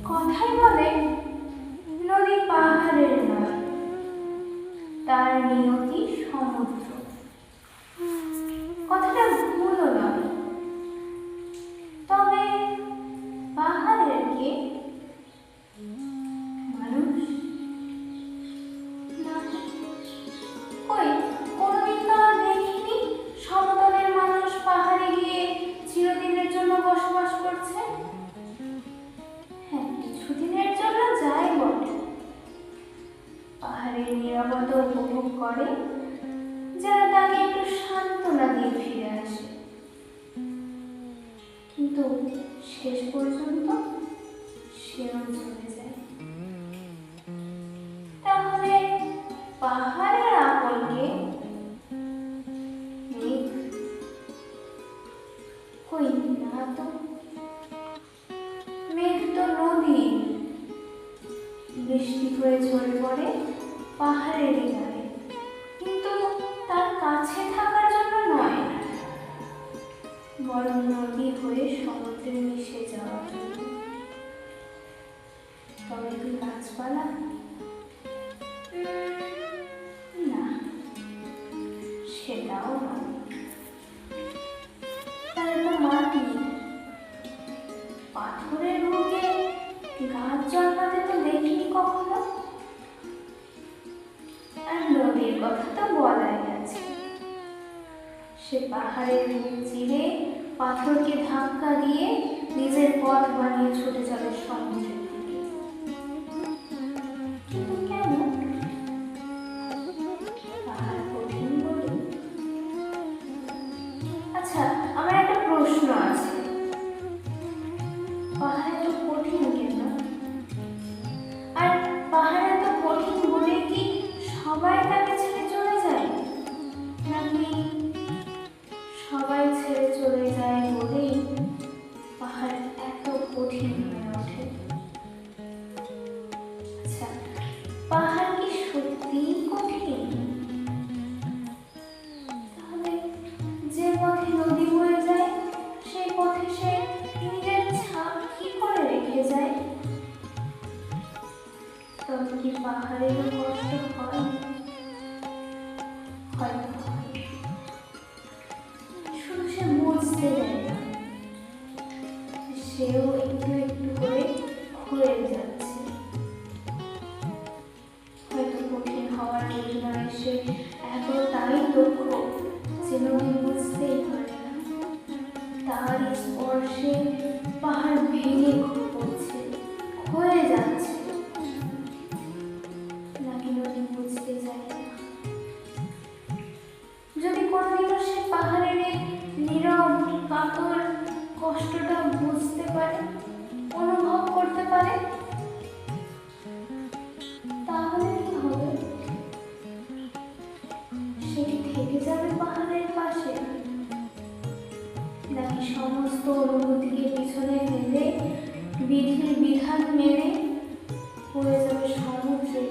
কথাই বলে নদী পাহাড়ের নয়, তার নিয়তি সমুদ্র। কথাটা ভুলও নয়, তবে পাহাড়ের কে মানুষ না? কই কোনোদিন তো আর দেখিনি সমতলের মানুষ পাহাড়ে গিয়ে চিরদিনের জন্য বসবাস করছে। হ্যাঁ, কিছুদিনের জন্য যায় বটে, পাহাড়ের নীরবতা উপভোগ করে, যারা তাকে একটু সান্ত্বনা দিয়ে ফিরে আসে। কিন্তু শেষ পর্যন্ত সেও চলে যায়। তাহলে পাহাড়ের আপনকে মেঘ? কই না তো, মেঘ তো নদী, বৃষ্টি হয়ে ঝরে পড়ে পাহাড়ের গায়ে, কিন্তু তার কাছে থাকার জন্য নয়, বরং নদী হয়ে সমুদ্রে মিশে যাওয়ার জন্য। তবে কি গাছপালা? না, সেটাও নয়। তাহলে তো মাটি, পাথরের বুকে গাছ জন্মাতে তো দেখিনি কখনো। আর নদীর কথা তো বলাই আছে, সে পাহাড়ের বুক চিরে পাথরকে ধাক্কা দিয়ে নিজের পথ বানিয়ে ছুটে চলে সমুদ্রের দিকে। কিন্তু কেন? পাহাড় কঠিন বলে? আচ্ছা, আমার একটা প্রশ্ন আছে, পাহাড় এত কঠিন কেন? আর পাহাড় এত কঠিন বলে কি সবাই তাকে ছেড়ে চলে যায়, নাকি সবাই ছেড়ে চলে যায় বলেই পাহাড় এত কঠিন হয়ে ওঠে? আচ্ছা, পাহাড় কি সত্যিই কঠিন? তাহলে যে পথে নদী বয়ে যায় সেই পথে সে নিজের ছাপ কি করে রেখে যায়? তবে কি পাহাড়েরও কষ্ট হয়? হয়তো হয়, শুধু সে বুঝতে দেয় না, সেও একটু একটু করে ক্ষয়ে যাচ্ছে। হয়তো কঠিন হওয়ার যোজনায় সে এতটাই দক্ষ যে নদী বুঝতেই পারে না তার স্পর্শে পাহাড় ভেঙে পড়ছে, ক্ষয়ে যাচ্ছে। নাকি নদী বুঝতে চায় না? যদি কোনোদিনও সে পাহাড়ের এই নীরব কাতর কষ্টটা বুঝতে পারে, অনুভব করতে পারে, তাহলে কি হবে? সে কি থেকে যাবে পাহাড়ের পাশে, নাকি সমস্ত অনুভূতিকে পিছনে ফেলে বিধির বিধান মেনে হয়ে যাবে সমুদ্রে?